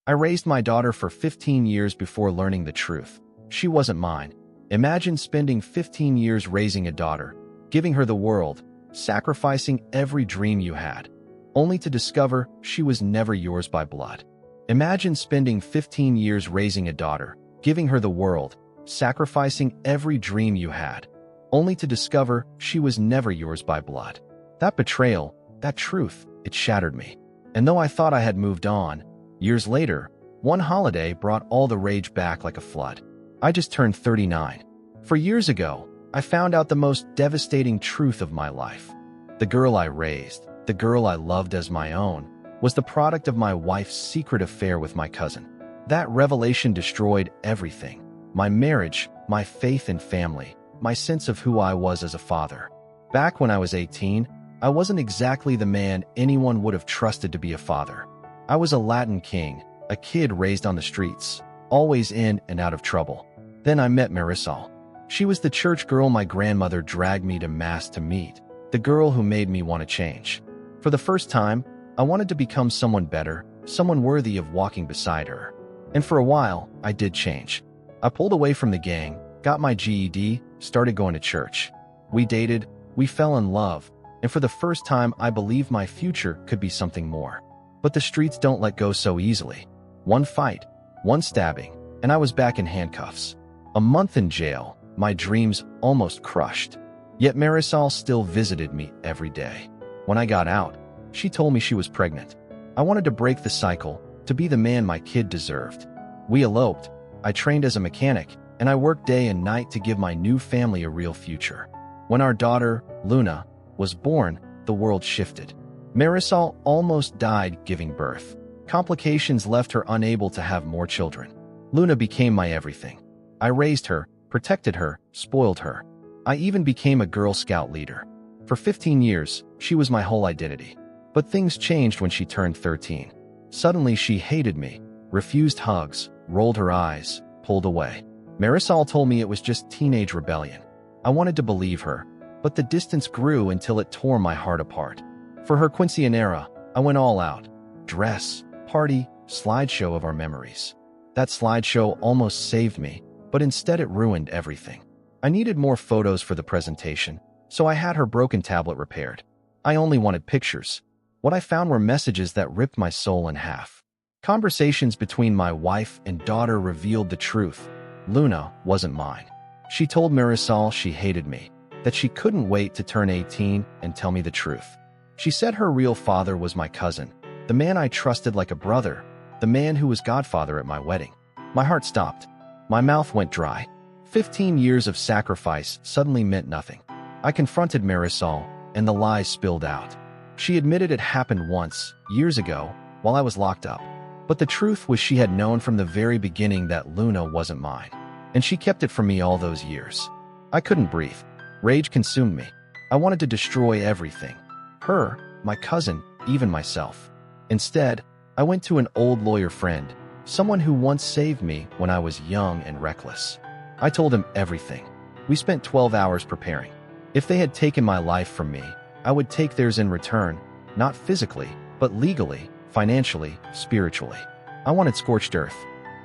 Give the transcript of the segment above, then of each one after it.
I raised my daughter for 15 years before learning the truth. She wasn't mine. Imagine spending 15 years raising a daughter, giving her the world, sacrificing every dream you had, only to discover she was never yours by blood. Imagine spending 15 years raising a daughter, giving her the world, sacrificing every dream you had, only to discover she was never yours by blood. That betrayal, that truth, it shattered me. And though I thought I had moved on, years later, one holiday brought all the rage back like a flood. I just turned 39. 4 years ago, I found out the most devastating truth of my life. The girl I raised, the girl I loved as my own, was the product of my wife's secret affair with my cousin. That revelation destroyed everything: my marriage, my faith in family, my sense of who I was as a father. Back when I was 18, I wasn't exactly the man anyone would have trusted to be a father. I was a Latin king, a kid raised on the streets, always in and out of trouble. Then I met Marisol. She was the church girl my grandmother dragged me to mass to meet, the girl who made me want to change. For the first time, I wanted to become someone better, someone worthy of walking beside her. And for a while, I did change. I pulled away from the gang, got my GED, started going to church. We dated, we fell in love, and for the first time I believed my future could be something more. But the streets don't let go so easily. One fight, one stabbing, and I was back in handcuffs. A month in jail, my dreams almost crushed. Yet Marisol still visited me every day. When I got out, she told me she was pregnant. I wanted to break the cycle, to be the man my kid deserved. We eloped, I trained as a mechanic, and I worked day and night to give my new family a real future. When our daughter, Luna, was born, the world shifted. Marisol almost died giving birth. Complications left her unable to have more children. Luna became my everything. I raised her, protected her, spoiled her. I even became a Girl Scout leader. For 15 years, she was my whole identity. But things changed when she turned 13. Suddenly she hated me, refused hugs, rolled her eyes, pulled away. Marisol told me it was just teenage rebellion. I wanted to believe her, but the distance grew until it tore my heart apart. For her quinceañera, I went all out. Dress, party, slideshow of our memories. That slideshow almost saved me, but instead it ruined everything. I needed more photos for the presentation, so I had her broken tablet repaired. I only wanted pictures. What I found were messages that ripped my soul in half. Conversations between my wife and daughter revealed the truth. Luna wasn't mine. She told Marisol she hated me, that she couldn't wait to turn 18 and tell me the truth. She said her real father was my cousin, the man I trusted like a brother, the man who was godfather at my wedding. My heart stopped. My mouth went dry. 15 years of sacrifice suddenly meant nothing. I confronted Marisol, and the lies spilled out. She admitted it happened once, years ago, while I was locked up. But the truth was she had known from the very beginning that Luna wasn't mine, and she kept it from me all those years. I couldn't breathe. Rage consumed me. I wanted to destroy everything. Her, my cousin, even myself. Instead, I went to an old lawyer friend, someone who once saved me when I was young and reckless. I told him everything. We spent 12 hours preparing. If they had taken my life from me, I would take theirs in return, not physically, but legally, financially, spiritually. I wanted scorched earth.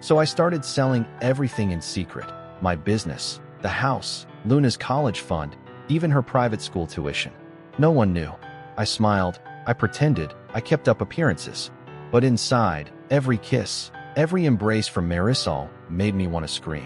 So I started selling everything in secret. My business, the house, Luna's college fund, even her private school tuition. No one knew. I smiled, I pretended, I kept up appearances. But inside, every kiss, every embrace from Marisol made me want to scream.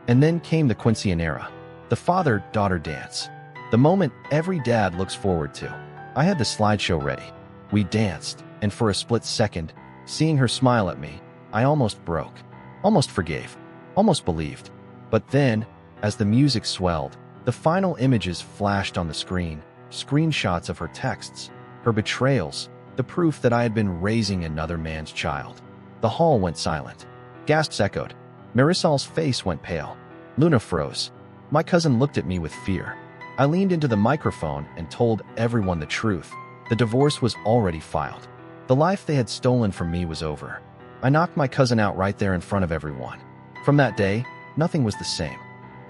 And then came the quinceañera, the father-daughter dance. The moment every dad looks forward to. I had the slideshow ready. We danced, and for a split second, seeing her smile at me, I almost broke, almost forgave, almost believed. But then, as the music swelled, the final images flashed on the screen, screenshots of her texts, her betrayals, the proof that I had been raising another man's child. The hall went silent. Gasps echoed. Marisol's face went pale. Luna froze. My cousin looked at me with fear. I leaned into the microphone and told everyone the truth. The divorce was already filed. The life they had stolen from me was over. I knocked my cousin out right there in front of everyone. From that day, nothing was the same.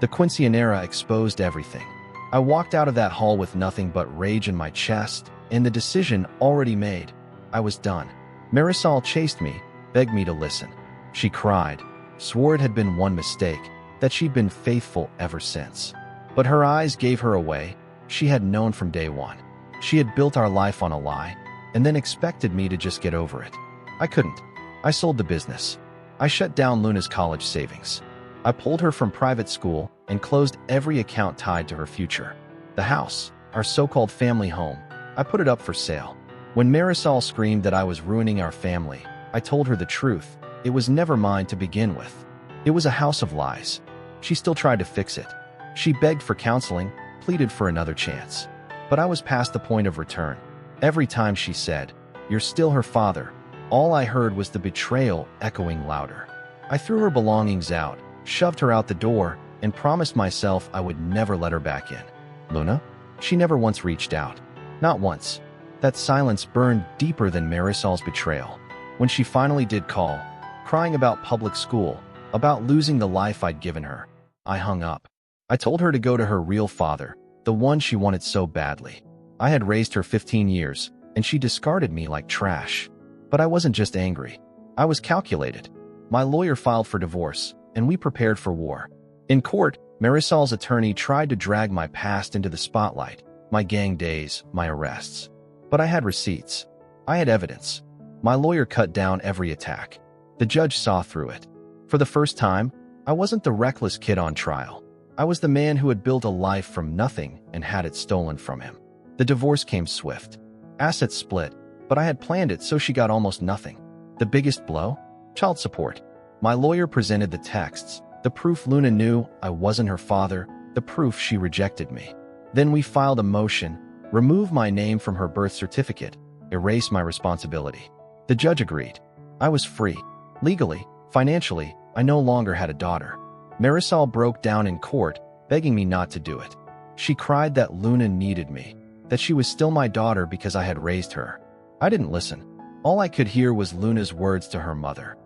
The quinceañera exposed everything. I walked out of that hall with nothing but rage in my chest, and the decision already made. I was done. Marisol chased me, begged me to listen. She cried, swore it had been one mistake, that she'd been faithful ever since. But her eyes gave her away. She had known from day one. She had built our life on a lie, and then expected me to just get over it. I couldn't. I sold the business. I shut down Luna's college savings. I pulled her from private school and closed every account tied to her future. The house, our so-called family home, I put it up for sale. When Marisol screamed that I was ruining our family, I told her the truth. It was never mine to begin with. It was a house of lies. She still tried to fix it. She begged for counseling, pleaded for another chance. But I was past the point of return. Every time she said, "You're still her father," all I heard was the betrayal echoing louder. I threw her belongings out, shoved her out the door, and promised myself I would never let her back in. Luna? She never once reached out. Not once. That silence burned deeper than Marisol's betrayal. When she finally did call, crying about public school, about losing the life I'd given her, I hung up. I told her to go to her real father, the one she wanted so badly. I had raised her 15 years, and she discarded me like trash. But I wasn't just angry. I was calculated. My lawyer filed for divorce, and we prepared for war. In court, Marisol's attorney tried to drag my past into the spotlight, my gang days, my arrests. But I had receipts. I had evidence. My lawyer cut down every attack. The judge saw through it. For the first time, I wasn't the reckless kid on trial. I was the man who had built a life from nothing and had it stolen from him. The divorce came swift. Assets split, but I had planned it so she got almost nothing. The biggest blow? Child support. My lawyer presented the texts, the proof Luna knew I wasn't her father, the proof she rejected me. Then we filed a motion, remove my name from her birth certificate, erase my responsibility. The judge agreed. I was free. Legally, financially, I no longer had a daughter. Marisol broke down in court, begging me not to do it. She cried that Luna needed me, that she was still my daughter because I had raised her. I didn't listen. All I could hear was Luna's words to her mother.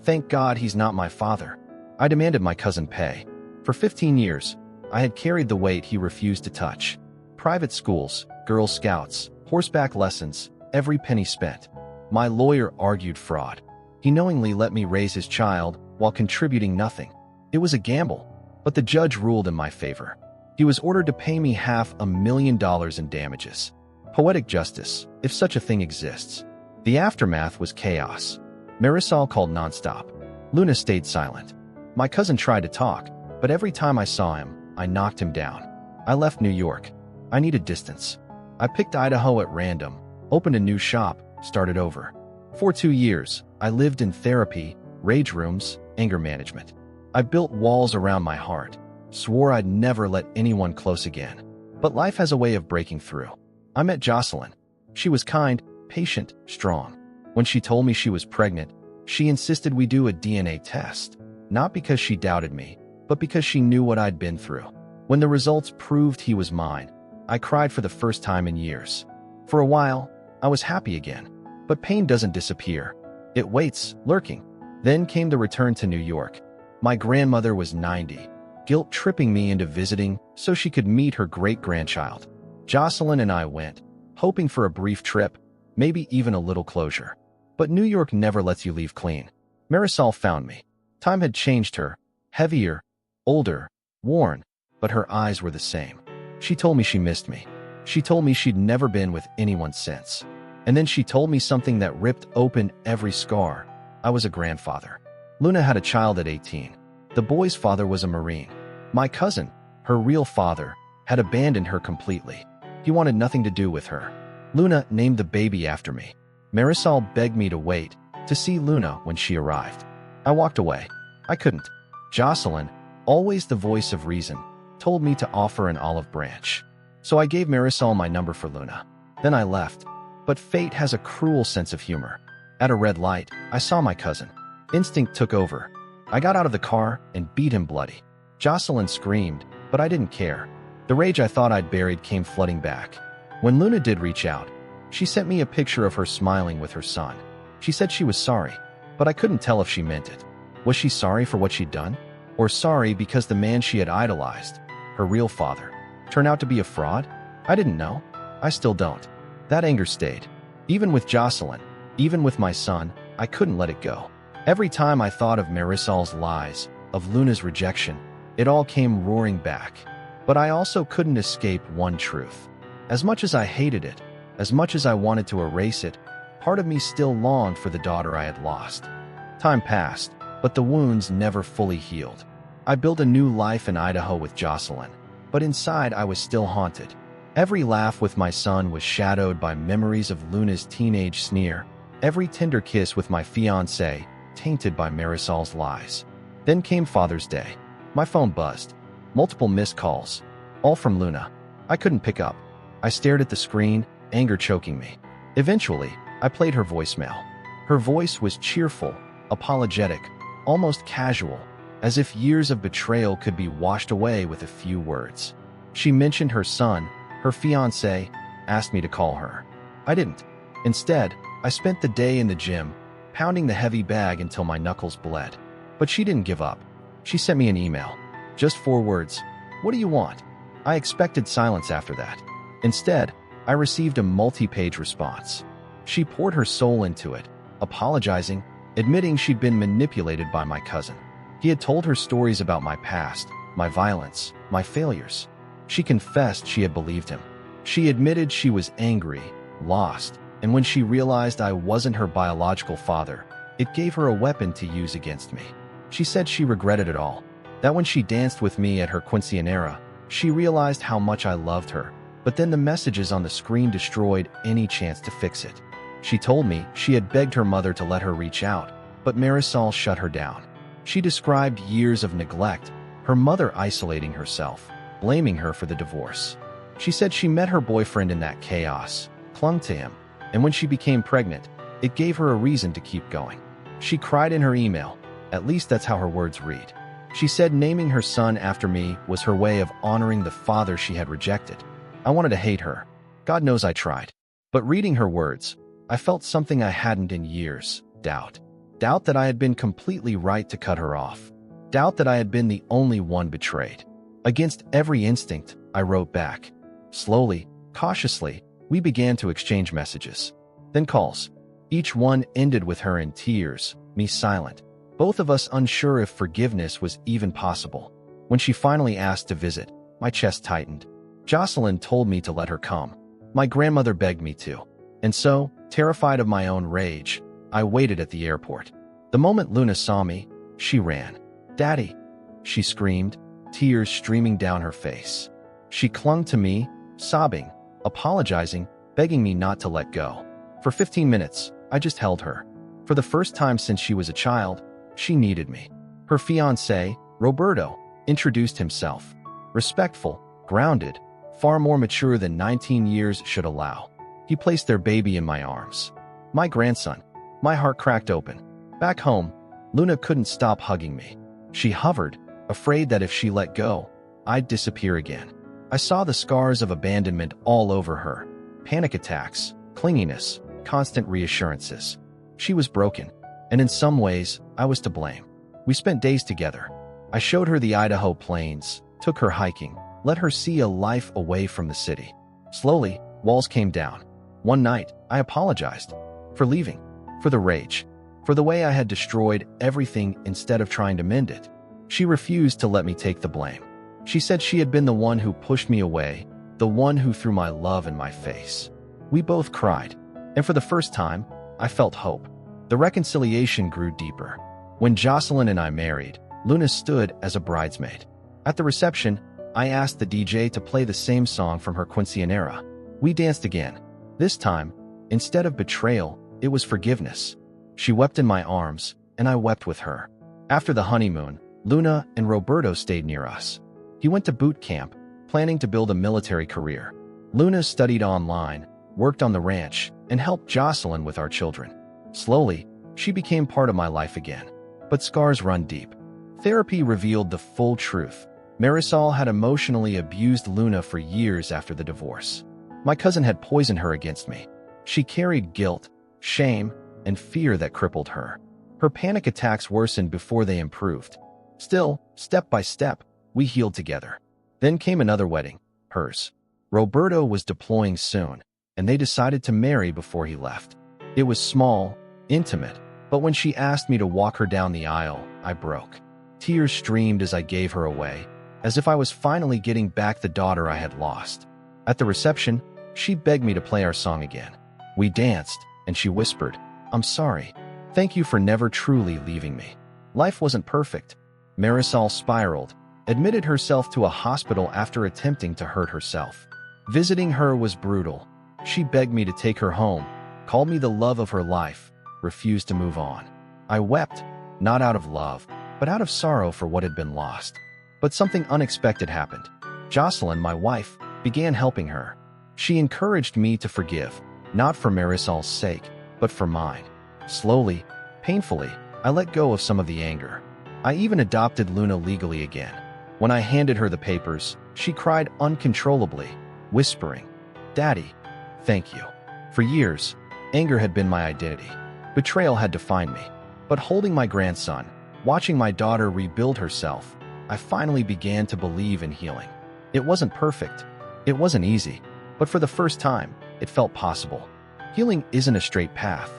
"Thank God he's not my father." I demanded my cousin pay. For 15 years, I had carried the weight he refused to touch. Private schools, Girl Scouts, horseback lessons, every penny spent. My lawyer argued fraud. He knowingly let me raise his child while contributing nothing. It was a gamble, but the judge ruled in my favor. He was ordered to pay me $500,000 in damages. Poetic justice, if such a thing exists. The aftermath was chaos. Marisol called nonstop. Luna stayed silent. My cousin tried to talk, but every time I saw him, I knocked him down. I left New York. I needed distance. I picked Idaho at random, opened a new shop, started over. For 2 years, I lived in therapy, rage rooms, anger management. I built walls around my heart, swore I'd never let anyone close again. But life has a way of breaking through. I met Jocelyn. She was kind, patient, strong. When she told me she was pregnant, she insisted we do a DNA test. Not because she doubted me, but because she knew what I'd been through. When the results proved he was mine, I cried for the first time in years. For a while, I was happy again. But pain doesn't disappear. It waits, lurking. Then came the return to New York. My grandmother was 90, guilt tripping me into visiting so she could meet her great-grandchild. Jocelyn and I went, hoping for a brief trip, maybe even a little closure. But New York never lets you leave clean. Marisol found me. Time had changed her, heavier, older, worn, but her eyes were the same. She told me she missed me. She told me she'd never been with anyone since. And then she told me something that ripped open every scar. I was a grandfather. Luna had a child at 18. The boy's father was a Marine. My cousin, her real father, had abandoned her completely. He wanted nothing to do with her. Luna named the baby after me. Marisol begged me to wait, to see Luna when she arrived. I walked away. I couldn't. Jocelyn, always the voice of reason, told me to offer an olive branch. So I gave Marisol my number for Luna. Then I left. But fate has a cruel sense of humor. At a red light, I saw my cousin. Instinct took over. I got out of the car and beat him bloody. Jocelyn screamed, but I didn't care. The rage I thought I'd buried came flooding back. When Luna did reach out, she sent me a picture of her smiling with her son. She said she was sorry, but I couldn't tell if she meant it. Was she sorry for what she'd done? Or sorry because the man she had idolized, her real father, turned out to be a fraud? I didn't know. I still don't. That anger stayed. Even with Jocelyn, even with my son, I couldn't let it go. Every time I thought of Marisol's lies, of Luna's rejection, it all came roaring back. But I also couldn't escape one truth. As much as I hated it, as much as I wanted to erase it, part of me still longed for the daughter I had lost. Time passed, but the wounds never fully healed. I built a new life in Idaho with Jocelyn, but inside I was still haunted. Every laugh with my son was shadowed by memories of Luna's teenage sneer, every tender kiss with my fiancé tainted by Marisol's lies. Then came Father's Day. My phone buzzed. Multiple missed calls, all from Luna. I couldn't pick up. I stared at the screen, anger choking me. Eventually, I played her voicemail. Her voice was cheerful, apologetic, almost casual, as if years of betrayal could be washed away with a few words. She mentioned her son, her fiancé, asked me to call her. I didn't. Instead, I spent the day in the gym, pounding the heavy bag until my knuckles bled. But she didn't give up. She sent me an email. Just 4 words. What do you want? I expected silence after that. Instead, I received a multi-page response. She poured her soul into it, apologizing, admitting she'd been manipulated by my cousin. He had told her stories about my past, my violence, my failures. She confessed she had believed him. She admitted she was angry, lost, and when she realized I wasn't her biological father, it gave her a weapon to use against me. She said she regretted it all, that when she danced with me at her quinceañera, she realized how much I loved her, but then the messages on the screen destroyed any chance to fix it. She told me she had begged her mother to let her reach out, but Marisol shut her down. She described years of neglect, her mother isolating herself, blaming her for the divorce. She said she met her boyfriend in that chaos, clung to him, and when she became pregnant, it gave her a reason to keep going. She cried in her email, at least that's how her words read. She said naming her son after me was her way of honoring the father she had rejected. I wanted to hate her. God knows I tried. But reading her words, I felt something I hadn't in years, doubt. Doubt that I had been completely right to cut her off. Doubt that I had been the only one betrayed. Against every instinct, I wrote back. Slowly, cautiously, we began to exchange messages. Then calls. Each one ended with her in tears, me silent. Both of us unsure if forgiveness was even possible. When she finally asked to visit, my chest tightened. Jocelyn told me to let her come. My grandmother begged me to. And so, terrified of my own rage, I waited at the airport. The moment Luna saw me, she ran. "Daddy!" she screamed, tears streaming down her face. She clung to me, sobbing, apologizing, begging me not to let go. For 15 minutes, I just held her. For the first time since she was a child, she needed me. Her fiancé, Roberto, introduced himself. Respectful, grounded, far more mature than 19 years should allow. He placed their baby in my arms. My grandson. My heart cracked open. Back home, Luna couldn't stop hugging me. She hovered, afraid that if she let go, I'd disappear again. I saw the scars of abandonment all over her. Panic attacks, clinginess, constant reassurances. She was broken, and in some ways, I was to blame. We spent days together. I showed her the Idaho plains, took her hiking, let her see a life away from the city. Slowly, walls came down. One night, I apologized. For leaving. For the rage. For the way I had destroyed everything instead of trying to mend it. She refused to let me take the blame. She said she had been the one who pushed me away, the one who threw my love in my face. We both cried, and for the first time, I felt hope. The reconciliation grew deeper. When Jocelyn and I married, Luna stood as a bridesmaid. At the reception, I asked the DJ to play the same song from her quinceañera. We danced again. This time, instead of betrayal, it was forgiveness. She wept in my arms, and I wept with her. After the honeymoon, Luna and Roberto stayed near us. He went to boot camp, planning to build a military career. Luna studied online, worked on the ranch, and helped Jocelyn with our children. Slowly, she became part of my life again. But scars run deep. Therapy revealed the full truth. Marisol had emotionally abused Luna for years after the divorce. My cousin had poisoned her against me. She carried guilt, shame, and fear that crippled her. Her panic attacks worsened before they improved. Still, step by step, we healed together. Then came another wedding, hers. Roberto was deploying soon, and they decided to marry before he left. It was small, intimate, But when she asked me to walk her down the aisle, I broke. Tears streamed as I gave her away, as if I was finally getting back the daughter I had lost. At the reception, she begged me to play our song again. We danced, and she whispered, "I'm sorry. Thank you for never truly leaving me." Life wasn't perfect. Marisol spiraled, admitted herself to a hospital after attempting to hurt herself. Visiting her was brutal. She begged me to take her home, called me the love of her life, refused to move on. I wept, not out of love, but out of sorrow for what had been lost. But something unexpected happened. Jocelyn, my wife, began helping her. She encouraged me to forgive, not for Marisol's sake, but for mine. Slowly, painfully, I let go of some of the anger. I even adopted Luna legally again. When I handed her the papers, she cried uncontrollably, whispering, "Daddy, thank you." For years, anger had been my identity. Betrayal had defined me. But holding my grandson, watching my daughter rebuild herself, I finally began to believe in healing. It wasn't perfect. It wasn't easy. But for the first time, it felt possible. Healing isn't a straight path.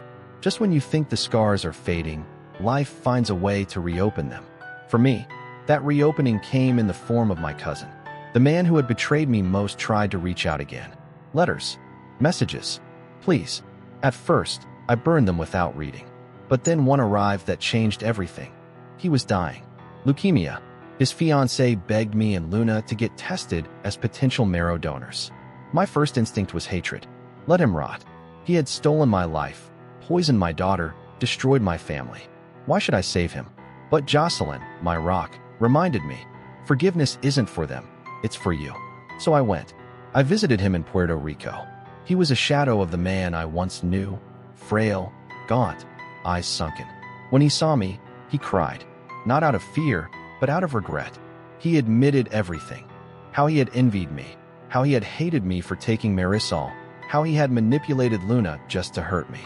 Just when you think the scars are fading, life finds a way to reopen them. For me, that reopening came in the form of my cousin. The man who had betrayed me most tried to reach out again. Letters, messages, please. At first, I burned them without reading. But then one arrived that changed everything. He was dying. Leukemia. His fiancée begged me and Luna to get tested as potential marrow donors. My first instinct was hatred. Let him rot. He had stolen my life, poisoned my daughter, destroyed my family. Why should I save him? But Jocelyn, my rock, reminded me, forgiveness isn't for them, it's for you. So I went. I visited him in Puerto Rico. He was a shadow of the man I once knew, frail, gaunt, eyes sunken. When he saw me, he cried, not out of fear, but out of regret. He admitted everything. How he had envied me, how he had hated me for taking Marisol, how he had manipulated Luna just to hurt me.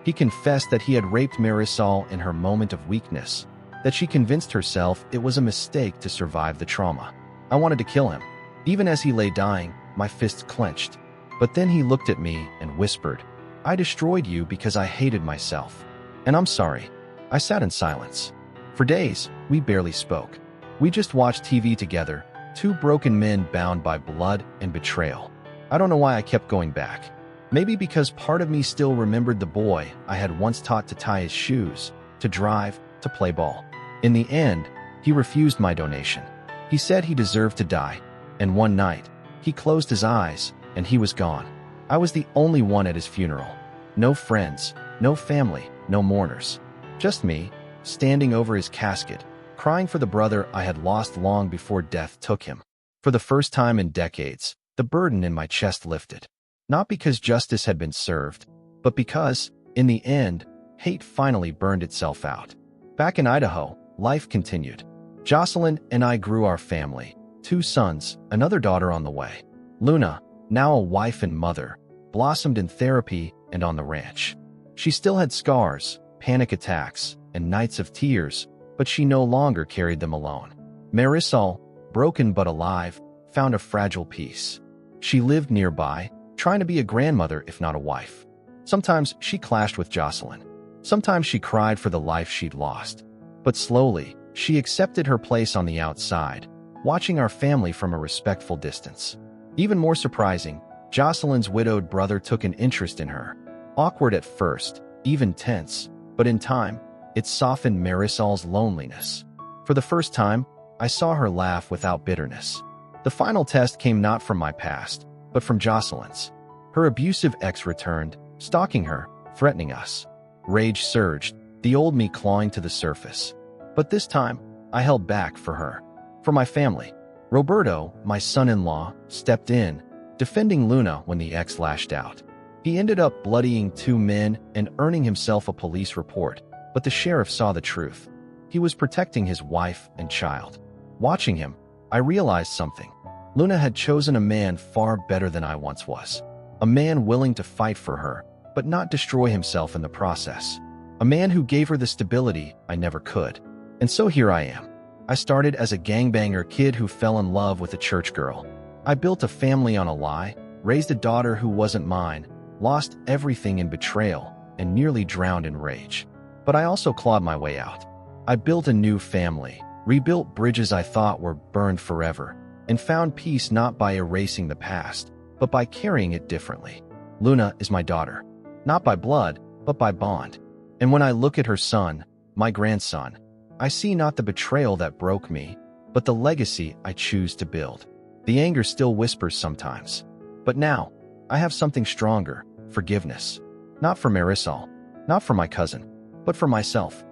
He confessed that he had raped Marisol in her moment of weakness, that she convinced herself it was a mistake to survive the trauma. I wanted to kill him. Even as he lay dying, my fists clenched. But then he looked at me and whispered, "I destroyed you because I hated myself. And I'm sorry." I sat in silence. For days, we barely spoke. We just watched TV together, two broken men bound by blood and betrayal. I don't know why I kept going back. Maybe because part of me still remembered the boy I had once taught to tie his shoes, to drive, to play ball. In the end, he refused my donation. He said he deserved to die, and one night, he closed his eyes, and he was gone. I was the only one at his funeral. No friends, no family, no mourners. Just me, standing over his casket, crying for the brother I had lost long before death took him. For the first time in decades, the burden in my chest lifted. Not because justice had been served, but because, in the end, hate finally burned itself out. Back in Idaho, life continued. Jocelyn and I grew our family, 2 sons, another daughter on the way. Luna, now a wife and mother, blossomed in therapy and on the ranch. She still had scars, panic attacks, and nights of tears, but she no longer carried them alone. Marisol, broken but alive, found a fragile peace. She lived nearby, trying to be a grandmother if not a wife. Sometimes she clashed with Jocelyn. Sometimes she cried for the life she'd lost. But slowly, she accepted her place on the outside, watching our family from a respectful distance. Even more surprising, Jocelyn's widowed brother took an interest in her. Awkward at first, even tense, but in time, it softened Marisol's loneliness. For the first time, I saw her laugh without bitterness. The final test came not from my past, but from Jocelyn's. Her abusive ex returned, stalking her, threatening us. Rage surged, the old me clawing to the surface. But this time, I held back for her. For my family. Roberto, my son-in-law, stepped in, defending Luna when the ex lashed out. He ended up bloodying 2 men and earning himself a police report, but the sheriff saw the truth. He was protecting his wife and child. Watching him, I realized something. Luna had chosen a man far better than I once was. A man willing to fight for her, but not destroy himself in the process. A man who gave her the stability I never could. And so here I am. I started as a gangbanger kid who fell in love with a church girl. I built a family on a lie, raised a daughter who wasn't mine, lost everything in betrayal, and nearly drowned in rage. But I also clawed my way out. I built a new family, rebuilt bridges I thought were burned forever, and found peace not by erasing the past, but by carrying it differently. Luna is my daughter, not by blood, but by bond. And when I look at her son, my grandson, I see not the betrayal that broke me, but the legacy I choose to build. The anger still whispers sometimes. But now, I have something stronger, forgiveness. Not for Marisol, not for my cousin, but for myself.